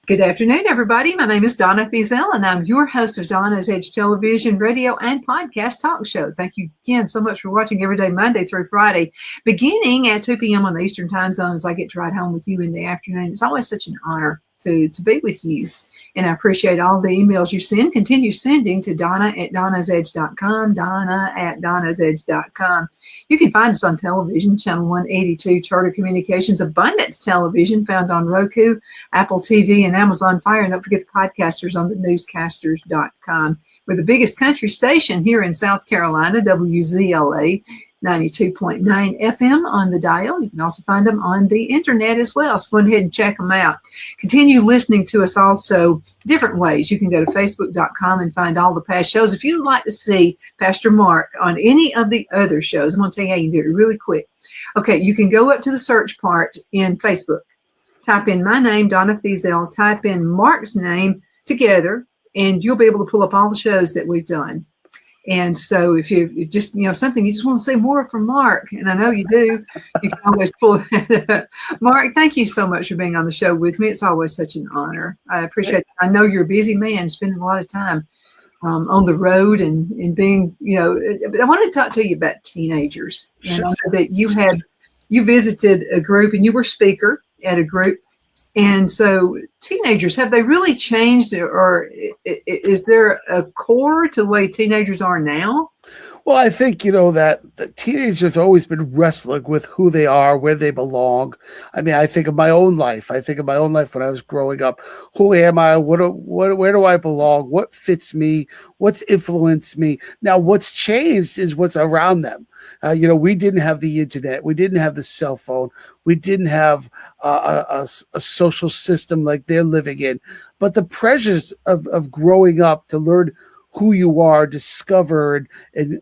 Good afternoon, everybody. My name is Donna Fiesel, and I'm your host of Donna's Edge Television, radio, and podcast talk show. Thank you again so much for watching every day, Monday through Friday, beginning at 2 p.m. on the Eastern Time Zone as I get to ride home with you in the afternoon. It's always such an honor to be with you. And I appreciate all the emails you send. Continue sending to Donna@DonnasEdge.com, Donna@DonnasEdge.com. You can find us on television, Channel 182, Charter Communications, Abundance Television, found on Roku, Apple TV, and Amazon Fire. And don't forget the podcasters on the newscasters.com. We're the biggest country station here in South Carolina, WZLA. 92.9 FM on the dial. You can also find them on the internet as well. So go ahead and check them out. Continue listening to us also different ways. You can go to Facebook.com and find all the past shows. If you'd like to see Pastor Mark on any of the other shows, I'm going to tell you how you can do it really quick. Okay, you can go up to the search part in Facebook. Type in my name, Donna Fiesel. Type in Mark's name together, and you'll be able to pull up all the shows that we've done. And so if you just, something you just want to say more from Mark, and I know you do, you can always pull that up. Mark, thank you so much for being on the show with me. It's always such an honor. I appreciate it. I know you're a busy man, spending a lot of time on the road and being, but I wanted to talk to you about teenagers. And I know that you visited a group and you were a speaker at a group. And so teenagers, have they really changed, or is there a core to the way teenagers are now? Well, I think, that the teenagers have always been wrestling with who they are, where they belong. I mean, I think of my own life. I think of my own life when I was growing up. Who am I? Where do I belong? What fits me? What's influenced me? Now, what's changed is what's around them. We didn't have the internet. We didn't have the cell phone. We didn't have a social system like they're living in. But the pressures of growing up to learn who you are, discover and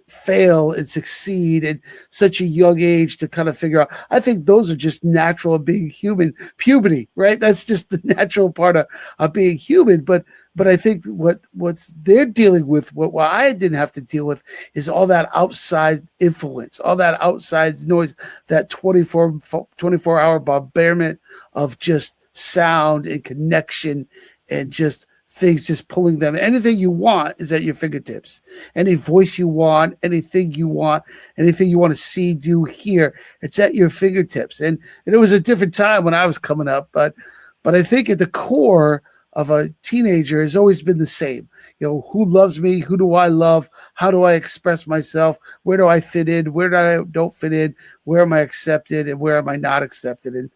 fail and succeed at such a young age to kind of figure out. I think those are just natural of being human. Puberty, right? That's just the natural part of being human. But I think what's they're dealing with, what I didn't have to deal with, is all that outside influence, all that outside noise, that 24-hour bombardment of just sound and connection and just things just pulling them. Anything you want is at your fingertips. Any voice you want, anything you want to see, do, hear, it's at your fingertips. And it was a different time when I was coming up, but I think at the core of a teenager has always been the same. Who loves me? Who do I love? How do I express myself? Where do I fit in? Where do I don't fit in? Where am I accepted and where am I not accepted? And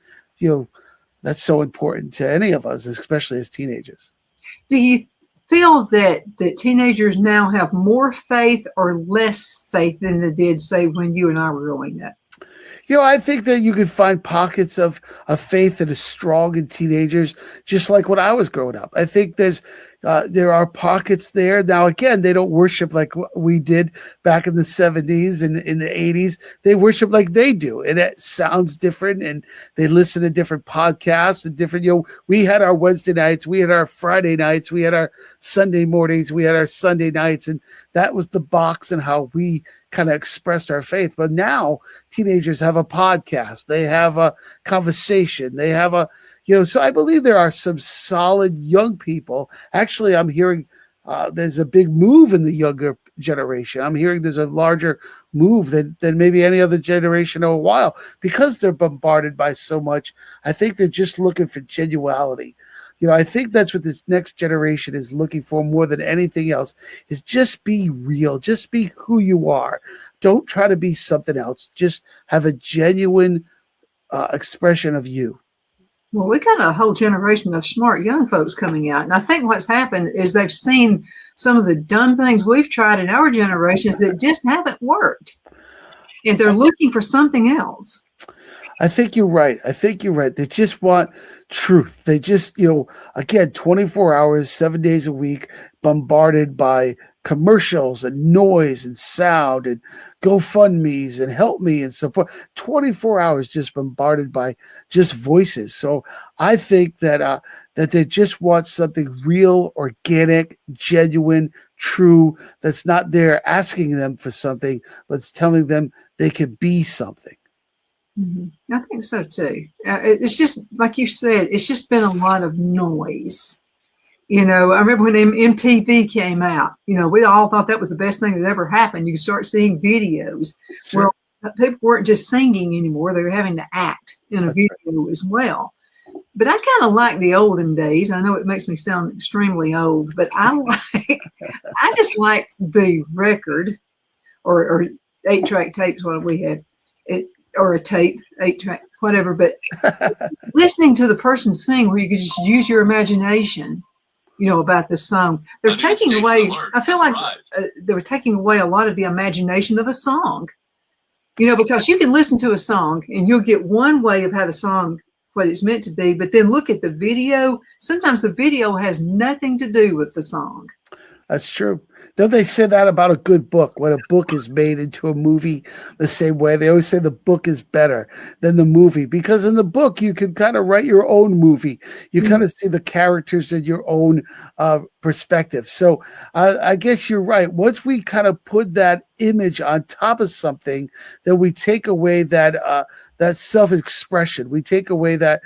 that's so important to any of us, especially as teenagers. Do you feel that teenagers now have more faith or less faith than they did, say, when you and I were growing up? I think that you can find pockets of faith that is strong in teenagers, just like when I was growing up. I think there are pockets there. Now, again, they don't worship like we did back in the 70s and in the 80s. They worship like they do, and it sounds different, and they listen to different podcasts and different, we had our Wednesday nights, we had our Friday nights, we had our Sunday mornings, we had our Sunday nights, and that was the box and how we kind of expressed our faith. But now teenagers have a podcast, they have a conversation, they have so I believe there are some solid young people. Actually, I'm hearing there's a big move in the younger generation. I'm hearing there's a larger move than maybe any other generation in a while, because they're bombarded by so much. I think they're just looking for genuality. I think that's what this next generation is looking for more than anything else, is just be real, just be who you are. Don't try to be something else. Just have a genuine expression of you. Well, we got a whole generation of smart young folks coming out. And I think what's happened is they've seen some of the dumb things we've tried in our generations that just haven't worked. And they're looking for something else. I think you're right. I think you're right. They just want truth. They just, again, 24 hours, 7 days a week, bombarded by commercials and noise and sound and GoFundMe's and help me and support. 24 hours just bombarded by just voices. So I think that they just want something real, organic, genuine, true, that's not there asking them for something, that's telling them they can be something. I think so too. It's just like you said, it's just been a lot of noise. I remember when MTV came out, we all thought that was the best thing that ever happened. You could start seeing videos. Sure. Well, people weren't just singing anymore. They were having to act in a video as well. But I kind of like the olden days. I know it makes me sound extremely old, but I just liked the record or 8-track tapes, what we had. Or a tape, 8-track, whatever, but listening to the person sing where you could just use your imagination, about the song. They're taking away, I feel like they were taking away a lot of the imagination of a song, because you can listen to a song and you'll get one way of how the song, what it's meant to be, but then look at the video. Sometimes the video has nothing to do with the song. That's true. Don't they say that about a good book? When a book is made into a movie the same way, they always say the book is better than the movie, because in the book you can kind of write your own movie. You kind of see the characters in your own perspective. So I guess you're right. Once we kind of put that image on top of something, then we take away that self-expression. We take away that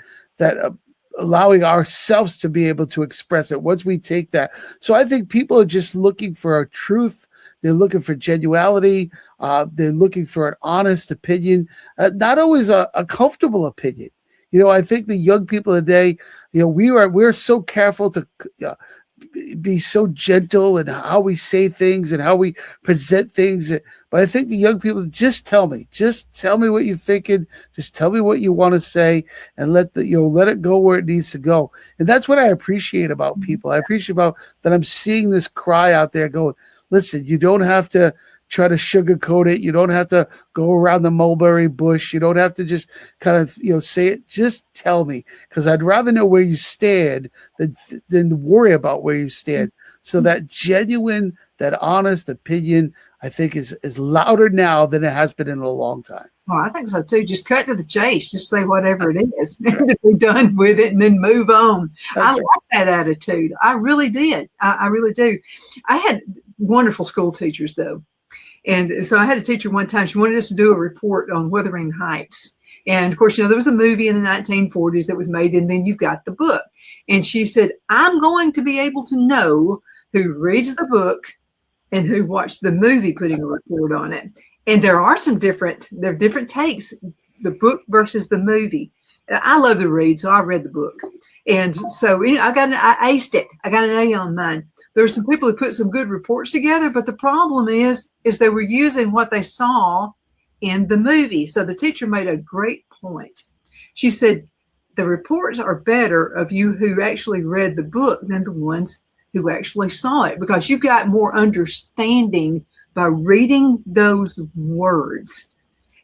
allowing ourselves to be able to express it. Once we take that. So I think people are just looking for a truth. They're looking for genuality. They're looking for an honest opinion, not always a comfortable opinion. I think the young people today, we're so careful to be so gentle in how we say things and how we present things. But I think the young people, just tell me what you're thinking. Just tell me what you want to say, and let it go where it needs to go. And that's what I appreciate about people. I appreciate about that. I'm seeing this cry out there going, listen, you don't have to try to sugarcoat it. You don't have to go around the mulberry bush. You don't have to just kind of, say it. Just tell me, because I'd rather know where you stand than worry about where you stand. So that genuine, that honest opinion, I think is louder now than it has been in a long time. Well, I think so too. Just cut to the chase. Just say whatever it is. Be done with it and then move on. I like that attitude. I really did. I really do. I had wonderful school teachers though. And so I had a teacher one time, she wanted us to do a report on Wuthering Heights. And of course, there was a movie in the 1940s that was made, and then you've got the book. And she said, I'm going to be able to know who reads the book and who watched the movie putting a report on it. And there are different takes, the book versus the movie. I love to read, so I read the book. And so I aced it. I got an A on mine. There were some people who put some good reports together, but the problem is they were using what they saw in the movie. So the teacher made a great point. She said, the reports are better of you who actually read the book than the ones who actually saw it, because you got more understanding by reading those words.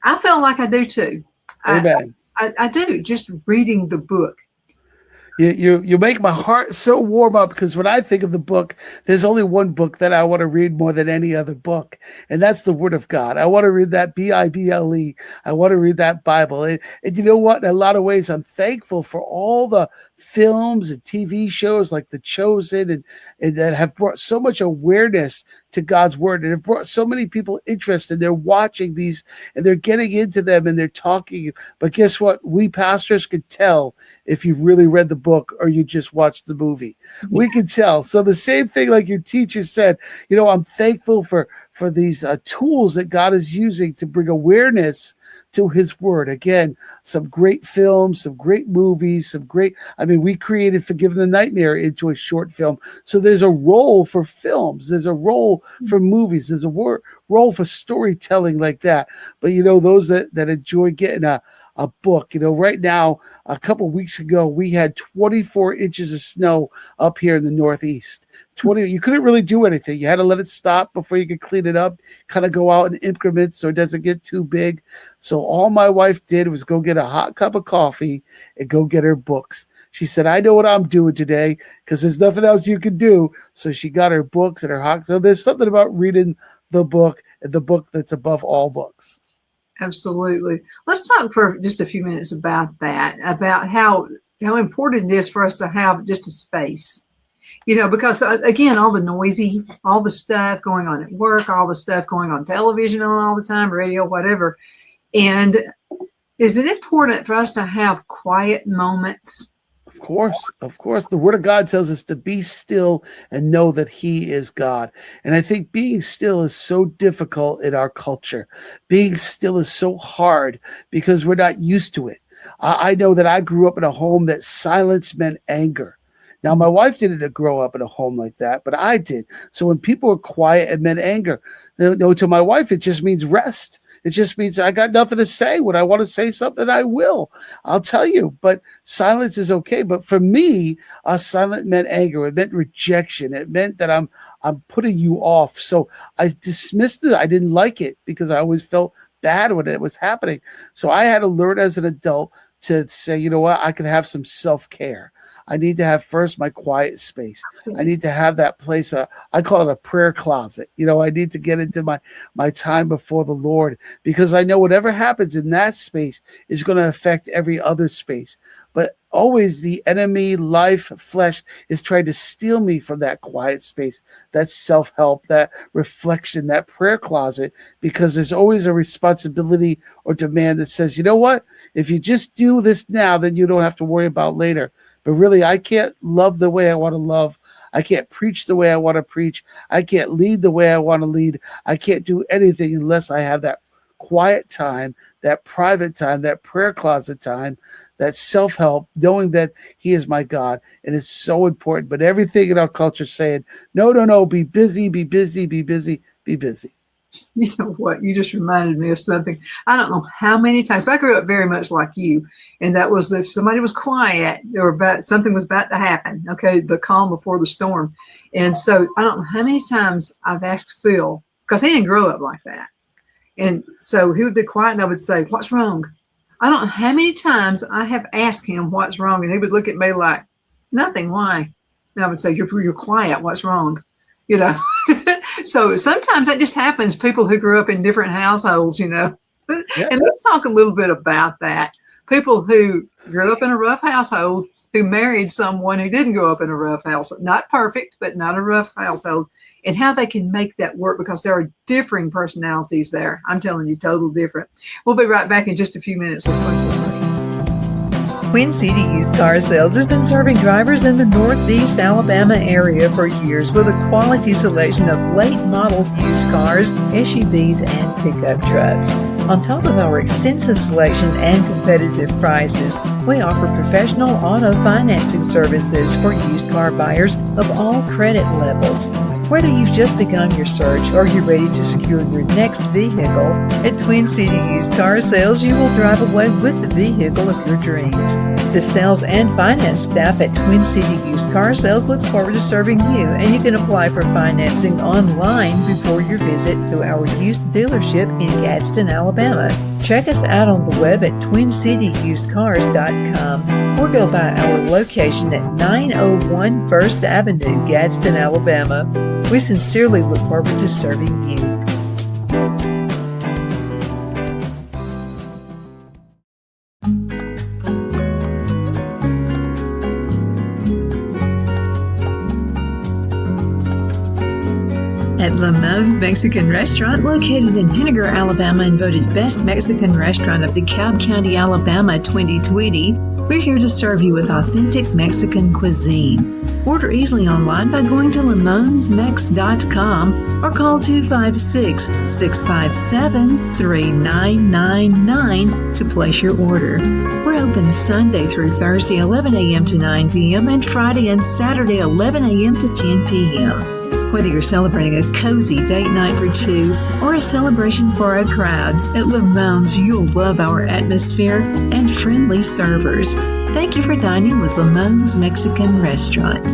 I feel like I do too. Amen. I do, just reading the book. You make my heart so warm up, because when I think of the book, there's only one book that I want to read more than any other book, and that's the Word of God. I want to read that Bible. I want to read that Bible. And you know what? In a lot of ways, I'm thankful for all the films and TV shows like The Chosen and that have brought so much awareness to God's Word, and have brought so many people interested. They're watching these and they're getting into them and they're talking. But guess what? We pastors can tell if you've really read the book or you just watched the movie. We can tell. So the same thing, like your teacher said, I'm thankful for these tools that God is using to bring awareness to his word. Again, some great films, some great movies, we created Forgiven the Nightmare into a short film. So there's a role for films. There's a role for movies. There's a role for storytelling like that. But those that enjoy getting a a book. Right now, a couple of weeks ago, we had 24 inches of snow up here in the Northeast. You couldn't really do anything. You had to let it stop before you could clean it up, kind of go out in increments so it doesn't get too big. So all my wife did was go get a hot cup of coffee and go get her books. She said, I know what I'm doing today because there's nothing else you can do. So she got her books and her hot. So there's something about reading the book and the book that's above all books. Absolutely. Let's talk for just a few minutes about that, about how important it is for us to have just a space. Because again, all the stuff going on at work, all the stuff going on television all the time, radio, whatever. And is it important for us to have quiet moments? Of course. The Word of God tells us to be still and know that He is God. And I think being still is so difficult in our culture. Being still is so hard because we're not used to it. I know that I grew up in a home that silence meant anger. Now, my wife didn't grow up in a home like that, but I did. So when people were quiet, it meant anger. To my wife, it just means rest. It just means I got nothing to say. When I want to say something, I will. I'll tell you. But silence is okay. But for me, silent meant anger. It meant rejection. It meant that I'm putting you off. So I dismissed it. I didn't like it because I always felt bad when it was happening. So I had to learn as an adult to say, you know what, I can have some self-care. I need to have first my quiet space. I need to have that place. I call it a prayer closet. I need to get into my time before the Lord because I know whatever happens in that space is going to affect every other space. But always the enemy, life, flesh is trying to steal me from that quiet space, that self-help, that reflection, that prayer closet, because there's always a responsibility or demand that says, you know what, if you just do this now, then you don't have to worry about later. But really, I can't love the way I want to love. I can't preach the way I want to preach. I can't lead the way I want to lead. I can't do anything unless I have that quiet time, that private time, that prayer closet time, that self-help, knowing that He is my God. And it's so important. But everything in our culture is saying, no, be busy, be busy, be busy, be busy. You know what? You just reminded me of something. I don't know how many times. I grew up very much like you, and that was if somebody was quiet, something was about to happen. Okay, the calm before the storm. And so I don't know how many times I've asked Phil, because he didn't grow up like that. And so he would be quiet, and I would say, "What's wrong?" I don't know how many times I have asked him what's wrong, and he would look at me like, "Nothing. Why?" And I would say, "You're quiet. What's wrong?" So sometimes that just happens. People who grew up in different households, Yeah. And let's talk a little bit about that. People who grew up in a rough household, who married someone who didn't grow up in a rough household, not perfect, but not a rough household, and how they can make that work because there are differing personalities there. I'm telling you, total different. We'll be right back in just a few minutes. Let's go to the break. Twin City Used Car Sales has been serving drivers in the Northeast Alabama area for years with a quality selection of late model used cars, SUVs, and pickup trucks. On top of our extensive selection and competitive prices, we offer professional auto financing services for used car buyers of all credit levels. Whether you've just begun your search or you're ready to secure your next vehicle, at Twin City Used Car Sales, you will drive away with the vehicle of your dreams. The sales and finance staff at Twin City Used Car Sales looks forward to serving you, and you can apply for financing online before your visit to our used dealership in Gadsden, Alabama. Check us out on the web at twincityusedcars.com or go by our location at 901 First Avenue, Gadsden, Alabama. We sincerely look forward to serving you. At Lamone's Mexican Restaurant, located in Henniger, Alabama, and voted Best Mexican Restaurant of DeKalb County, Alabama 2020, we're here to serve you with authentic Mexican cuisine. Order easily online by going to lamonsmex.com or call 256-657-3999 to place your order. We're open Sunday through Thursday, 11 a.m. to 9 p.m. and Friday and Saturday, 11 a.m. to 10 p.m. Whether you're celebrating a cozy date night for two or a celebration for a crowd, at Lamone's you'll love our atmosphere and friendly servers. Thank you for dining with Lamone's Mexican Restaurant.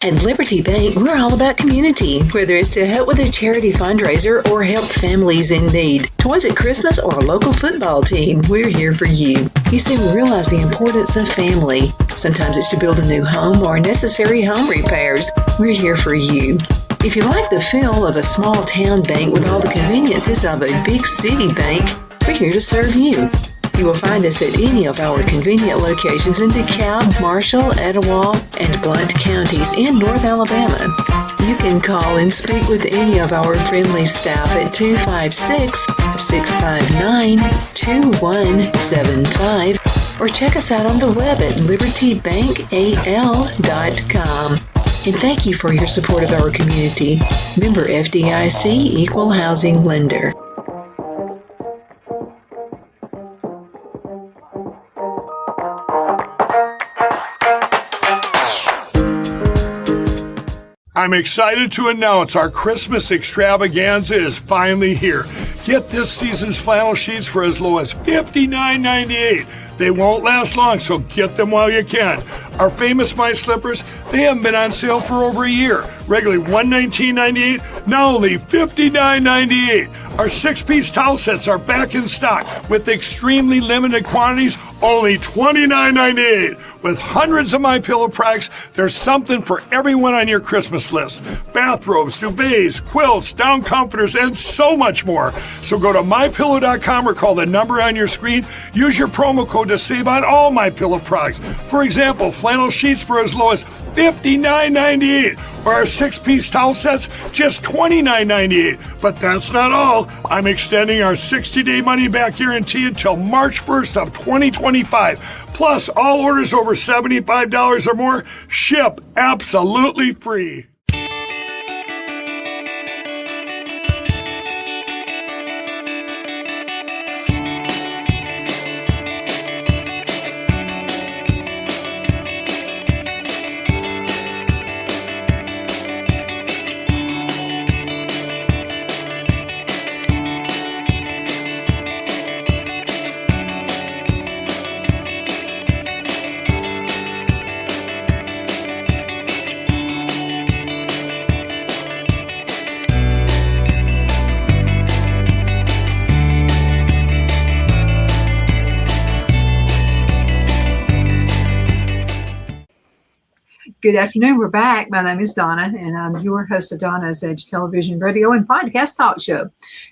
At Liberty Bank, we're all about community, whether it's to help with a charity fundraiser or help families in need. Toys at Christmas or a local football team, we're here for you. You see, we realize the importance of family. Sometimes it's to build a new home or necessary home repairs. We're here for you. If you like the feel of a small town bank with all the conveniences of a big city bank, we're here to serve you. You will find us at any of our convenient locations in DeKalb, Marshall, Etowah, and Blount counties in North Alabama. You can call and speak with any of our friendly staff at 256-659-2175 or check us out on the web at libertybankal.com. And thank you for your support of our community. Member FDIC Equal Housing Lender. I'm excited to announce our Christmas extravaganza is finally here. Get this season's flannel sheets for as low as $59.98. They won't last long, so get them while you can. Our famous My Slippers, they haven't been on sale for over a year. Regularly $119.98, now only $59.98. Our 6-piece towel sets are back in stock with extremely limited quantities, only $29.98. With hundreds of MyPillow products, there's something for everyone on your Christmas list. Bathrobes, duvets, quilts, down comforters, and so much more. So go to MyPillow.com or call the number on your screen. Use your promo code to save on all MyPillow products. For example, flannel sheets for as low as $59.98. Or our 6-piece towel sets, just $29.98. But that's not all. I'm extending our 60-day money-back guarantee until March 1st of 2025. Plus, all orders over $75 or more ship absolutely free. Good afternoon. We're back. My name is Donna, and I'm your host of Donna's Edge Television, Radio, and Podcast Talk Show.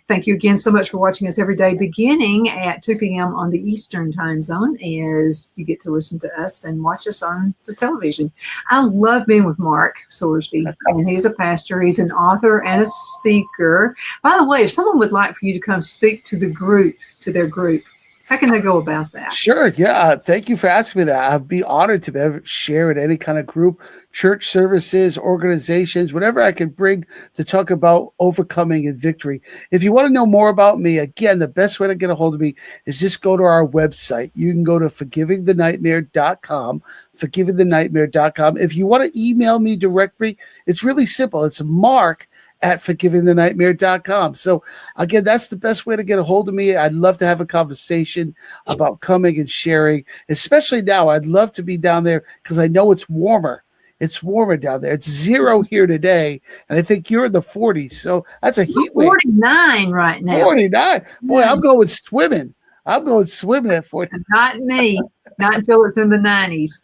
Thank you again so much for watching us every day, beginning at 2 p.m. on the Eastern Time Zone, as you get to listen to us and watch us on the television. I love being with Mark Sowersby, and he's a pastor. He's an author and a speaker. By the way, if someone would like for you to come speak to the group, to their group, how can they go about that? Sure. Yeah. Thank you for asking me that. I'd be honored to be able to share in any kind of group, church services, organizations, whatever I can bring to talk about overcoming and victory. If you want to know more about me, again, the best way to get a hold of me is just go to our website. You can go to forgivingthenightmare.com, forgivingthenightmare.com. If you want to email me directly, it's really simple. It's mark@forgivingthenightmare.com. So again, that's the best way to get a hold of me. I'd love to have a conversation about coming and sharing, especially now. I'd love to be down there because I know it's warmer. It's warmer down there. It's 0 here today, and I think you're in the 40s. So that's a heat wave. 49 right now. 49. Boy, I'm going swimming. I'm going swimming at 40. Not me. Not until it's in the 90s.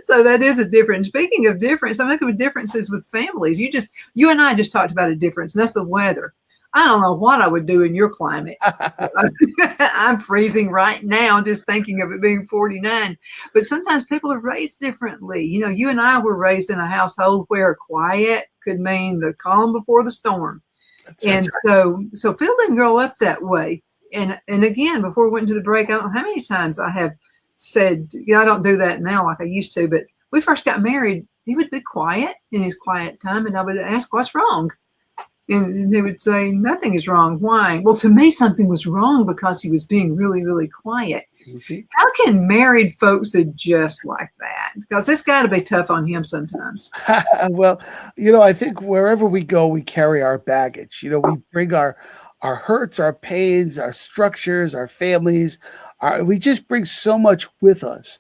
So that is a difference. Speaking of difference, I think of differences with families. You and I just talked about a difference, and that's the weather. I don't know what I would do in your climate. I'm freezing right now just thinking of it being 49. But sometimes people are raised differently. You know, you and I were raised in a household where quiet could mean the calm before the storm. And so Phil didn't grow up that way. And again, before we went into the break, I don't know how many times I have said, I don't do that now like I used to, but we first got married, he would be quiet in his quiet time, and I would ask, what's wrong? And they would say, nothing is wrong. Why? Well, to me, something was wrong because he was being really, really quiet. Mhm. How can married folks adjust like that? Because it's got to be tough on him sometimes. Well, I think wherever we go, we carry our baggage. We bring our hurts, our pains, our structures, our families. We just bring so much with us.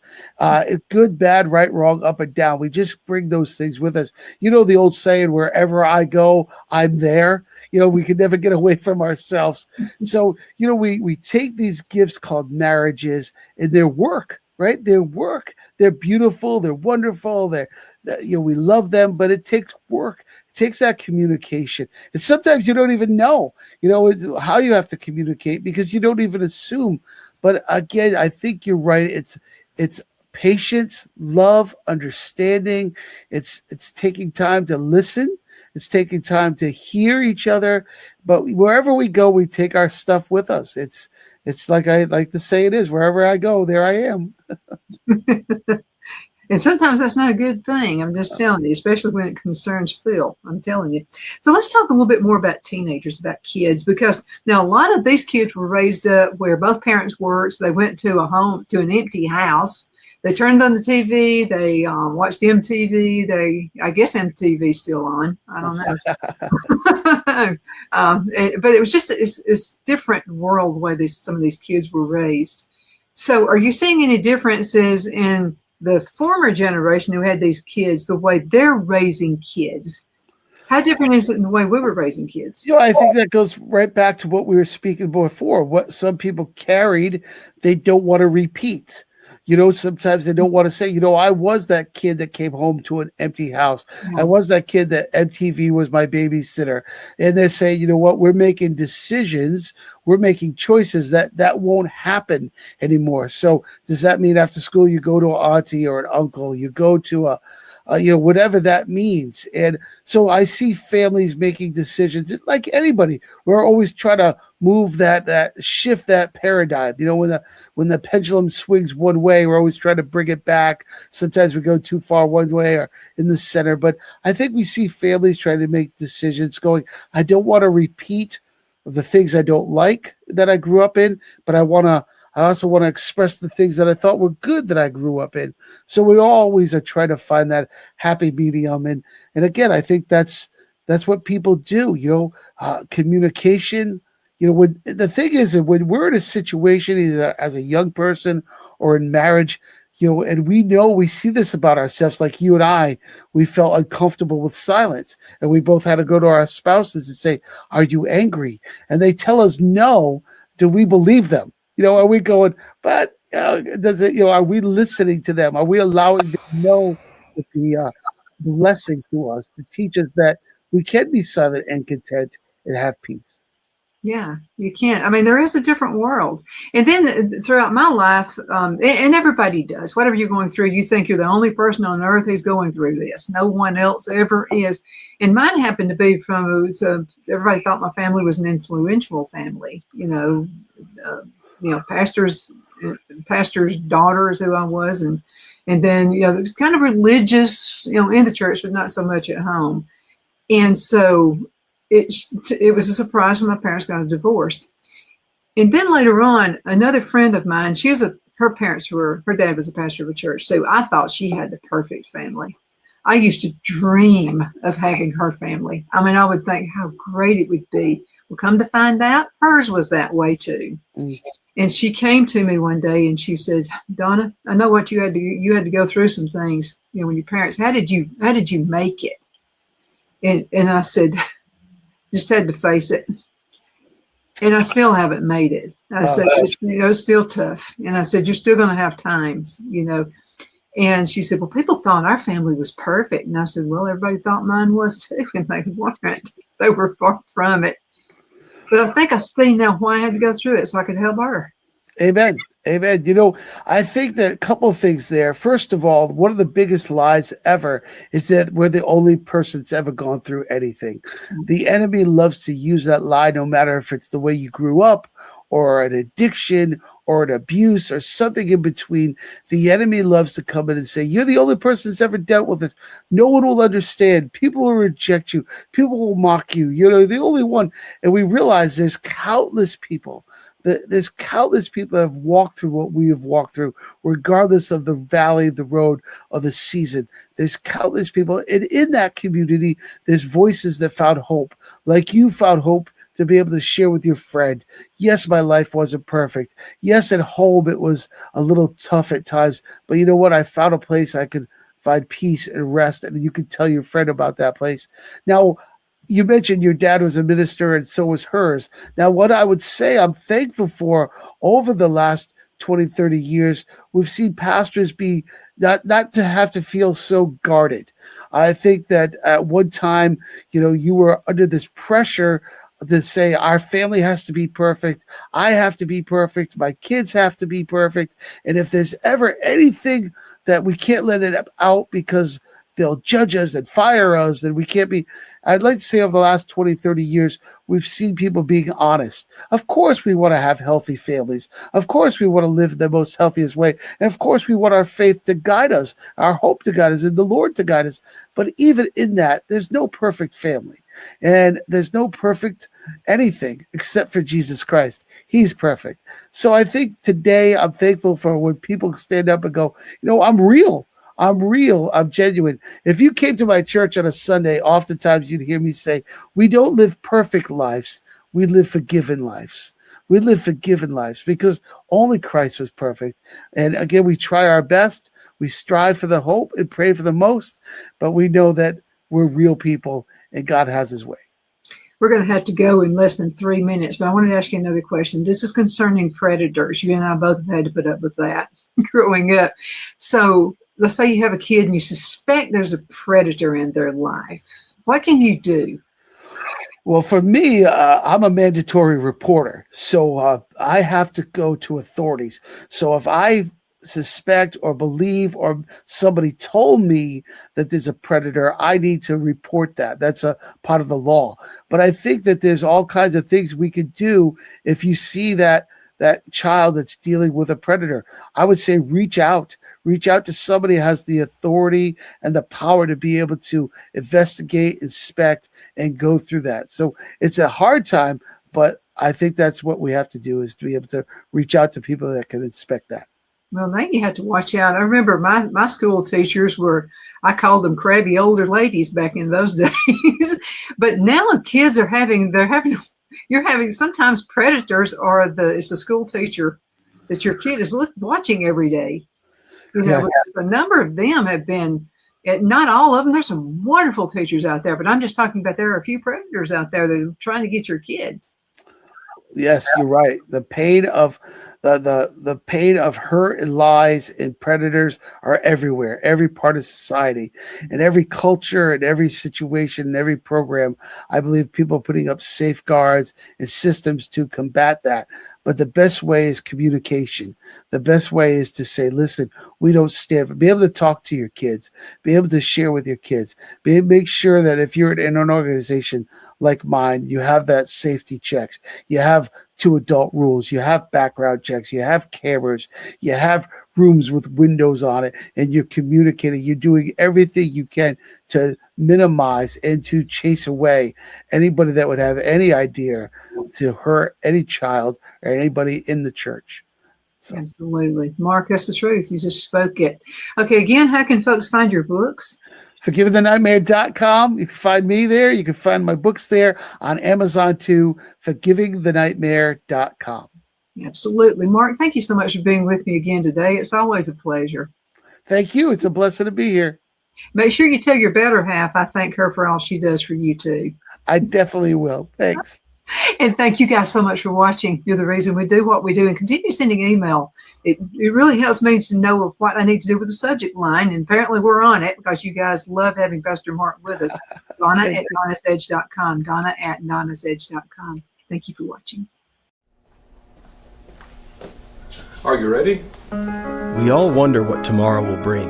Good, bad, right, wrong, up and down. We just bring those things with us. The old saying, wherever I go, I'm there. We can never get away from ourselves. So, we take these gifts called marriages and their work, right? Their work. They're beautiful. They're wonderful. We love them, but it takes work. It takes that communication. And sometimes you don't even know, how you have to communicate because you don't even assume. But again, I think you're right. It's patience, love, understanding. It's taking time to listen. It's taking time to hear each other. But wherever we go, we take our stuff with us. It's like I like to say it is, wherever I go, there I am. And sometimes that's not a good thing. I'm just telling you, especially when it concerns Phil. I'm telling you. So let's talk a little bit more about teenagers, about kids, because now a lot of these kids were raised up where both parents worked. So they went to an empty house. They turned on the TV. They watched MTV. I guess MTV's still on. I don't know. But it was just it's different world the way some of these kids were raised. So are you seeing any differences in the former generation who had these kids, the way they're raising kids? How different is it in the way we were raising kids? I think that goes right back to what we were speaking before. What some people carried, they don't want to repeat. Sometimes they don't want to say, I was that kid that came home to an empty house. I was that kid that MTV was my babysitter. And they say, you know what, we're making decisions. We're making choices that won't happen anymore. So does that mean after school you go to an auntie or an uncle, you go to whatever that means. And so I see families making decisions like anybody. We're always trying to move that shift that paradigm. When the pendulum swings one way, we're always trying to bring it back. Sometimes we go too far one way or in the center. But I think we see families trying to make decisions going, I don't want to repeat the things I don't like that I grew up in, but I also want to express the things that I thought were good that I grew up in. So we always are trying to find that happy medium. And again, I think that's what people do, communication. When the thing is that when we're in a situation either as a young person or in marriage, and we see this about ourselves, like you and I, we felt uncomfortable with silence. And we both had to go to our spouses and say, are you angry? And they tell us no. Do we believe them? Are we going, but does it, are we listening to them? Are we allowing them to know to be a blessing to us, to teach us that we can be silent and content and have peace? Yeah, you can't. I mean, there is a different world. And then throughout my life, and everybody does, whatever you're going through, you think you're the only person on earth who's going through this. No one else ever is. And mine happened to be everybody thought my family was an influential family, pastors' daughters who I was. And then, it was kind of religious, in the church, but not so much at home. And so it was a surprise when my parents got a divorce. And then later on, another friend of mine, her dad was a pastor of a church. So I thought she had the perfect family. I used to dream of having her family. I mean, I would think how great it would be. Well, come to find out, hers was that way too. Mm. And she came to me one day and she said, Donna, I know what you had to go through some things, when your parents, how did you make it? And I said, just had to face it. And I still haven't made it. I said, it's still tough. And I said, you're still going to have times, And she said, well, people thought our family was perfect. And I said, well, everybody thought mine was too. And they weren't. They were far from it. But I think I see now why I had to go through it so I could help her. Amen. Amen. I think that a couple of things there. First of all, one of the biggest lies ever is that we're the only person that's ever gone through anything. Mm-hmm. The enemy loves to use that lie, no matter if it's the way you grew up or an addiction or an abuse or something in between, the enemy loves to come in and say, you're the only person that's ever dealt with this. No one will understand. People will reject you. People will mock you. You're the only one. And we realize there's countless people. There's countless people that have walked through what we have walked through, regardless of the valley, the road, or the season. There's countless people. And in that community, there's voices that found hope, like you found hope to be able to share with your friend. Yes, my life wasn't perfect. Yes, at home it was a little tough at times. But you know what? I found a place I could find peace and rest, and you can tell your friend about that place. Now, you mentioned your dad was a minister and so was hers. Now, what I would say I'm thankful for over the last 20, 30 years, we've seen pastors be not to have to feel so guarded. I think that at one time, you were under this pressure to say our family has to be perfect. I have to be perfect. My kids have to be perfect. And if there's ever anything that we can't let it out because they'll judge us and fire us, then we can't be. I'd like to say over the last 20, 30 years, we've seen people being honest. Of course, we want to have healthy families. Of course, we want to live the most healthiest way. And of course, we want our faith to guide us, our hope to guide us, and the Lord to guide us. But even in that, there's no perfect family. And there's no perfect anything except for Jesus Christ. He's perfect. So I think today I'm thankful for when people stand up and go, I'm real. I'm genuine. If you came to my church on a Sunday, oftentimes you'd hear me say, we don't live perfect lives. We live forgiven lives. We live forgiven lives because only Christ was perfect. And again, we try our best. We strive for the hope and pray for the most, but we know that we're real people and God has his way. We're going to have to go in less than 3 minutes, but I wanted to ask you another question. This is concerning predators. You and I both have had to put up with that growing up. So let's say you have a kid and you suspect there's a predator in their life. What can you do? Well, for me, I'm a mandatory reporter, so I have to go to authorities. So if I suspect or believe or somebody told me that there's a predator, I need to report that. That's a part of the law. But I think that there's all kinds of things we could do if you see that child that's dealing with a predator. I would say reach out to somebody who has the authority and the power to be able to investigate, inspect, and go through that. So it's a hard time, but I think that's what we have to do, is to be able to reach out to people that can inspect that. Well, now you have to watch out. I remember my school teachers I called them crabby older ladies back in those days. But now the kids you're having sometimes predators it's the school teacher that your kid is watching every day. Yes. A number of them have been, not all of them. There's some wonderful teachers out there, but I'm just talking about there are a few predators out there that are trying to get your kids. Yes, you're right. The pain of the pain of hurt and lies and predators are everywhere, every part of society, and every culture and every situation and every program. I believe people are putting up safeguards and systems to combat that. But the best way is communication. The best way is to say, listen, we don't stand for. Be able to talk to your kids. Be able to share with your kids. Make sure that if you're in an organization like mine, you have that safety checks. You have 2 adult rules. You have background checks. You have cameras. You have rooms with windows on it. And you're communicating. You're doing everything you can to minimize and to chase away anybody that would have any idea to hurt any child or anybody in the church. So. Absolutely. Mark, that's the truth. You just spoke it. Okay, again, how can folks find your books? ForgivingTheNightmare.com. You can find me there. You can find my books there on Amazon too. ForgivingTheNightmare.com. Absolutely. Mark, thank you so much for being with me again today. It's always a pleasure. Thank you. It's a blessing to be here. Make sure you tell your better half I thank her for all she does for you too. I definitely will. Thanks. And thank you guys so much for watching. You're the reason we do what we do. And continue sending email. It really helps me to know what I need to do with the subject line. And apparently we're on it because you guys love having Pastor Mark with us. Donna at donnasedge.com. Donna at donnasedge.com. Thank you for watching. Are you ready? We all wonder what tomorrow will bring,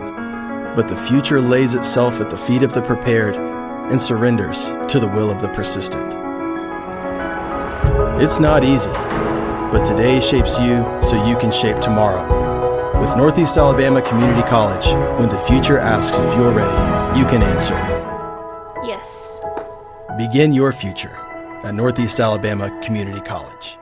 but the future lays itself at the feet of the prepared and surrenders to the will of the persistent. It's not easy, But today shapes you so you can shape tomorrow. With Northeast Alabama Community College, when the future asks if you're ready, you can answer. Yes. Begin your future at Northeast Alabama Community College.